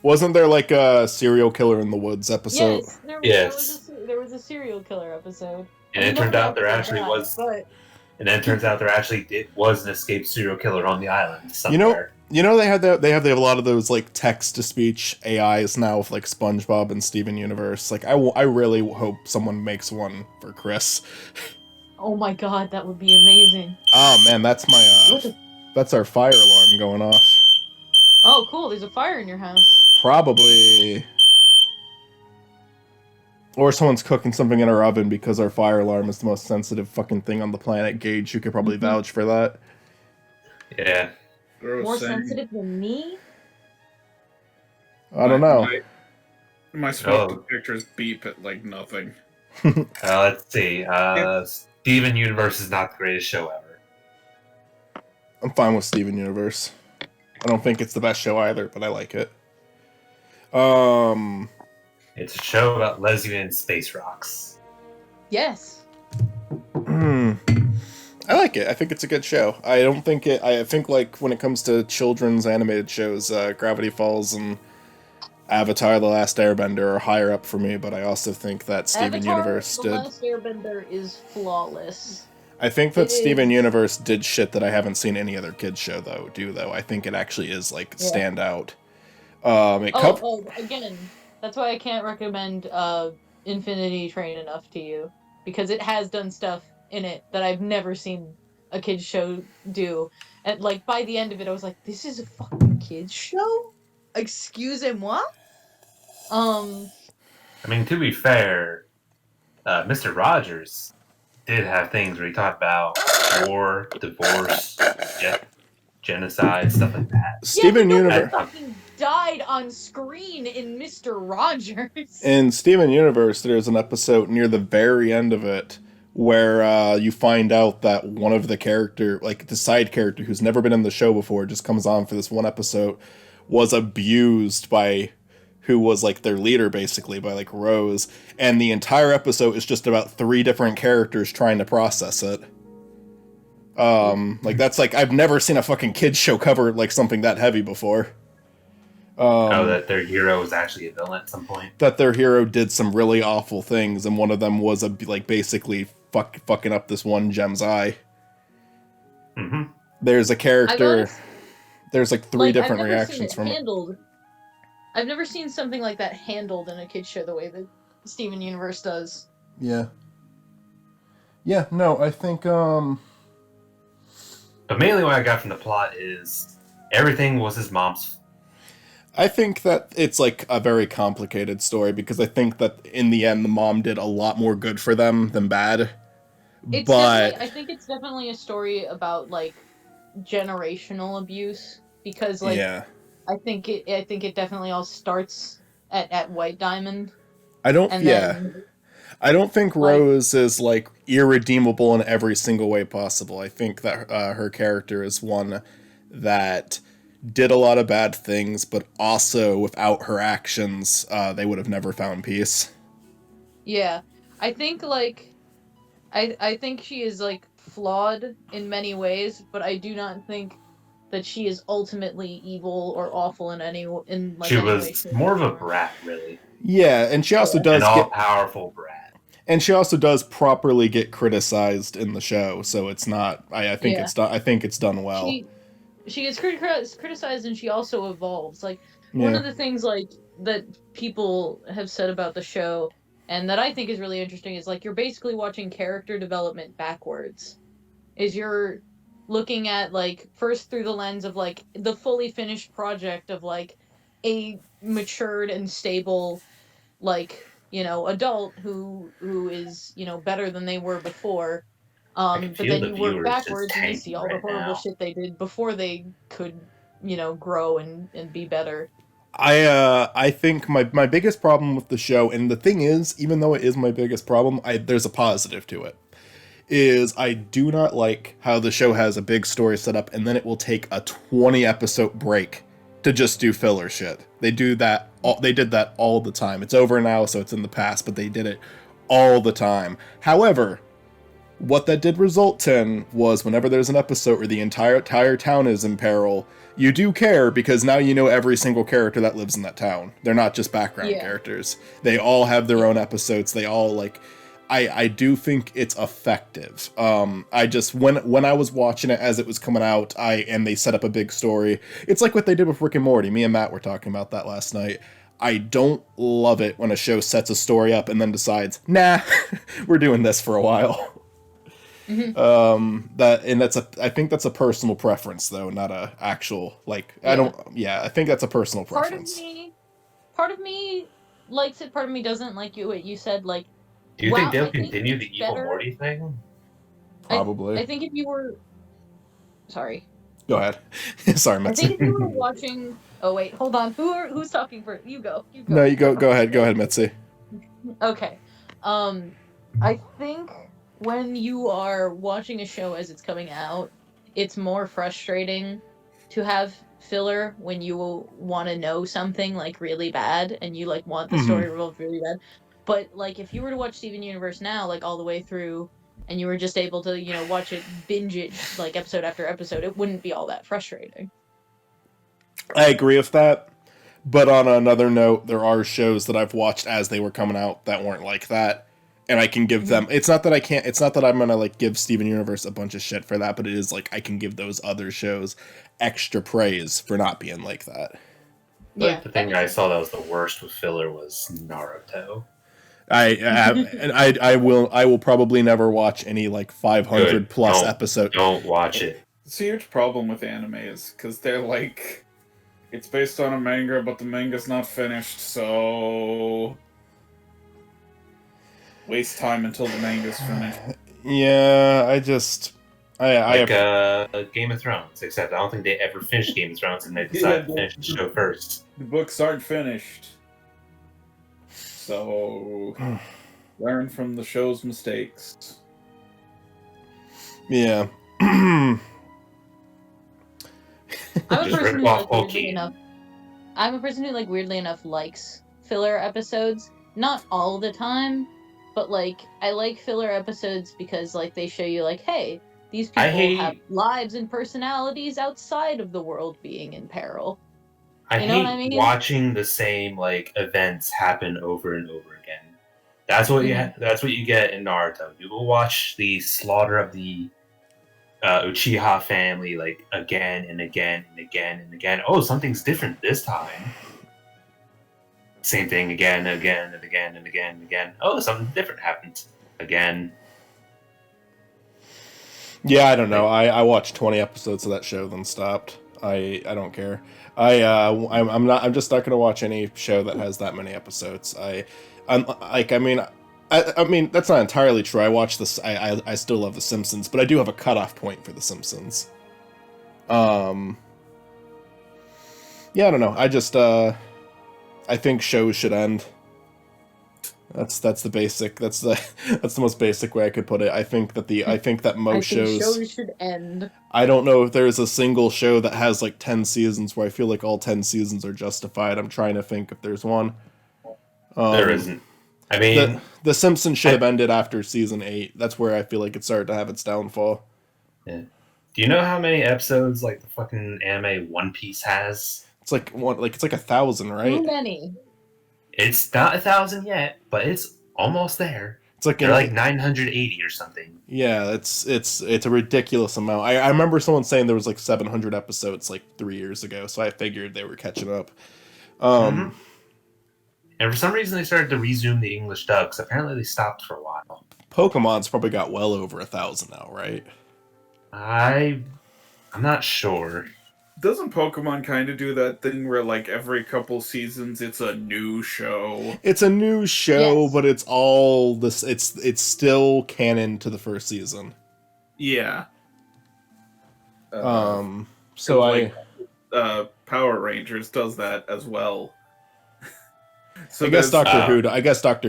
Wasn't there like a serial killer in the woods episode? Yes, Yes. there was a serial killer episode. And I mean, it turned nobody out there actually actually died, was, but and then it turns out there actually was an escaped serial killer on the island You know, somewhere. they have a lot of those like text to speech AIs now with like SpongeBob and Steven Universe. Like I really hope someone makes one for Chris. oh my god, that would be amazing. Oh man, that's our fire alarm going off. Oh, cool! There's a fire in your house. Probably. Or someone's cooking something in our oven because our fire alarm is the most sensitive fucking thing on the planet. Gage, you could probably vouch for that. Yeah. More sensitive than me? I don't know. My smoke detectors beep at like nothing. Let's see. Steven Universe is not the greatest show ever. I'm fine with Steven Universe. I don't think it's the best show either, but I like it. It's a show about lesbian space rocks. Yes. I like it. I think it's a good show. I think like when it comes to children's animated shows, Gravity Falls and Avatar: The Last Airbender are higher up for me, but I also think that Steven Universe did. The Last Airbender is flawless. I think that Steven Universe did shit that I haven't seen any other kids show though. I think it actually is like stand out. Again, that's why I can't recommend Infinity Train enough to you, because it has done stuff in it that I've never seen a kids show do. And like by the end of it, I was like, "This is a fucking kids show? Excusez-moi?" I mean, to be fair, Mr. Rogers did have things where he talked about war, divorce, genocide, stuff like that. Steven Universe fucking died on screen in Mr. Rogers. In Steven Universe, there's an episode near the very end of it where you find out that one of the side character who's never been in the show before, just comes on for this one episode, was abused by who was like their leader, basically, by like Rose, and the entire episode is just about 3 different characters trying to process it. Like that's like I've never seen a fucking kids show cover like something that heavy before. That their hero was actually a villain at some point. That their hero did some really awful things, and one of them was basically fucking up this one gem's eye. Mm-hmm. There's a character. There's like 3 different reactions from it. I've never seen something like that handled in a kids show the way that Steven Universe does. Yeah. Yeah. No, I think. But mainly what I got from the plot is everything was his mom's. I think that it's like a very complicated story because I think that in the end the mom did a lot more good for them than bad. I think it's definitely a story about like generational abuse because like I think it definitely all starts at White Diamond. I don't think Rose is like irredeemable in every single way possible. I think that her character is one that did a lot of bad things, but also without her actions, they would have never found peace. Yeah, I think like I think she is like flawed in many ways, but I do not think that she is ultimately evil or awful in any like. She was more of a brat, really. Yeah, and she also does an all-powerful brat. And she also does properly get criticized in the show, so it's not. I think it's done. I think it's done well. She gets criticized, and she also evolves. Like one of the things like that people have said about the show, and that I think is really interesting, is like you're basically watching character development backwards. Is you're looking at like first through the lens of like the fully finished project of like a matured and stable like adult who is better than they were before, but then you work backwards and you see all the horrible shit they did before they could grow and be better. I think my biggest problem with the show, and the thing is, even though it is my biggest problem, there's a positive to it, is I do not like how the show has a big story set up and then it will take a 20 episode break to just do filler shit. They do that. They did that all the time. It's over now, so it's in the past, but they did it all the time. However, what that did result in was whenever there's an episode where the entire town is in peril, you do care because now you know every single character that lives in that town. They're not just background characters. They all have their own episodes. They all like. I do think it's effective. I just when I was watching it as it was coming out, and they set up a big story. It's like what they did with Rick and Morty. Me and Matt were talking about that last night. I don't love it when a show sets a story up and then decides, nah, we're doing this for a while. Mm-hmm. I think that's a personal preference though, not a actual like. I think that's a personal preference. Part of me likes it. Part of me doesn't like what you said. Like. Do you think they'll continue the Evil Morty thing? Probably. I think if you were... Sorry. Go ahead. Sorry, Mitzi. I think if you were watching... Oh, wait. Hold on. Who's talking first? You go. No, you go. Go ahead. Go ahead, Mitzi. Okay. I think when you are watching a show as it's coming out, it's more frustrating to have filler when you want to know something, like, really bad, and you, like, want the story revolved really bad. But, like, if you were to watch Steven Universe now, like, all the way through, and you were just able to, you know, watch it, binge it, like, episode after episode, it wouldn't be all that frustrating. I agree with that. But on another note, there are shows that I've watched as they were coming out that weren't like that. And I can give them... It's not that I'm going to, like, give Steven Universe a bunch of shit for that, but it is, like, I can give those other shows extra praise for not being like that. Like, the thing I saw that was the worst with filler was Naruto. I will probably never watch any like 500 plus episode. Don't watch it. It's a huge problem with anime is because they're like, it's based on a manga, but the manga's not finished, so waste time until the manga's finished. Yeah, Game of Thrones, except I don't think they ever finished Game of Thrones, and they decided to finish the show first. The books aren't finished. So, learn from the show's mistakes. Yeah. I'm a person who, like, weirdly enough, likes filler episodes. Not all the time, but, like, I like filler episodes because, like, they show you, like, hey, these people have lives and personalities outside of the world being in peril. I hate watching the same like events happen over and over again. That's what that's what you get in Naruto. You will watch the slaughter of the Uchiha family like again and again and again and again. Oh, something's different this time. Same thing again and again and again and again and again. Oh, something different happened again. Yeah, I don't know. I watched 20 episodes of that show, then stopped. I don't care. I'm just not gonna watch any show that has that many episodes. I mean that's not entirely true. I watch this. I still love The Simpsons, but I do have a cutoff point for The Simpsons. Yeah, I don't know. I think shows should end. That's the basic. That's the most basic way I could put it. I think that most shows should end. I don't know if there's a single show that has like 10 seasons where I feel like all 10 seasons are justified. I'm trying to think if there's one. There isn't. I mean, the Simpsons should have ended after season 8. That's where I feel like it started to have its downfall. Yeah. Do you know how many episodes like the fucking anime One Piece has? It's like 1,000, right? Too many. It's not 1,000 yet, but it's almost there. It's like they're like 980 or something. Yeah, it's a ridiculous amount. I remember someone saying there was like 700 episodes like 3 years ago, so I figured they were catching up. And for some reason they started to resume the English dub, because apparently they stopped for a while. Pokemon's probably got well over 1,000 now, right? I'm not sure. Doesn't Pokemon kind of do that thing where, like, every couple seasons it's a new show? It's a new show, yes. But it's all this. It's still canon to the first season. Yeah. So Power Rangers does that as well. So I guess Doctor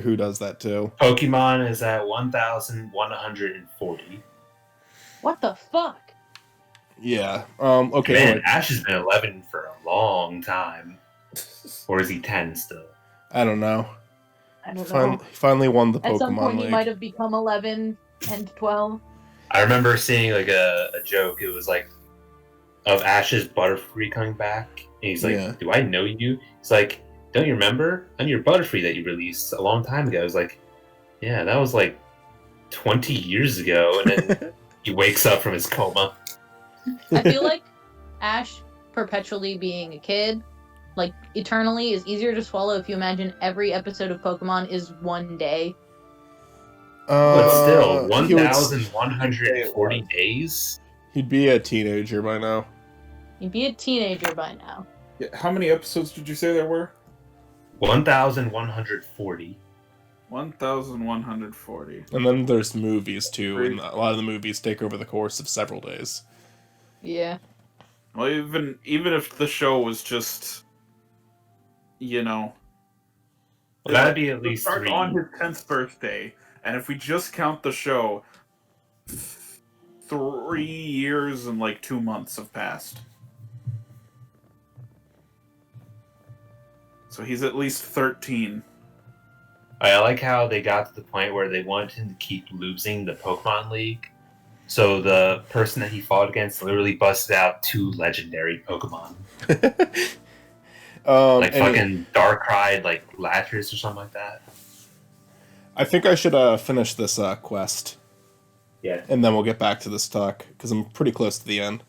Who does that too. Pokemon is at 1,140. What the fuck? Yeah. Okay. Man, anyway. Ash has been 11 for a long time. Or is he 10 still? I don't know. Know. Finally won the Pokemon At some point, League. he might have become 11 and 12. I remember seeing like a joke. It was like of Ash's Butterfree coming back. And he's like, Yeah. "Do I know you?" He's like, "Don't you remember? I'm your Butterfree that you released a long time ago." I was like, "Yeah, that was like 20 years ago." And then he wakes up from his coma. I feel like Ash perpetually being a kid, like eternally, is easier to swallow if you imagine every episode of Pokemon is one day. But still, he would- 1,140 days? He'd be a teenager by now. You'd be a teenager by now. Yeah, how many episodes did you say there were? 1,140. 1,140. And then there's movies too, and a lot of the movies take over the course of several days. Yeah. Well, even if the show was just, you know, Well, that'd be at it least starts 3. on his 10th birthday, and if we just count the show, 3 years and like 2 months have passed. So he's at least 13. I like how they got to the point where they wanted him to keep losing the Pokemon League. So the person that he fought against literally busted out 2 legendary Pokemon. Like fucking Darkrai, like Lapras or something like that. I think I should finish this quest. Yeah. And then we'll get back to this talk, because I'm pretty close to the end.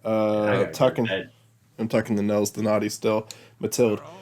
I'm talking to Nels the Naughty still. Matilde.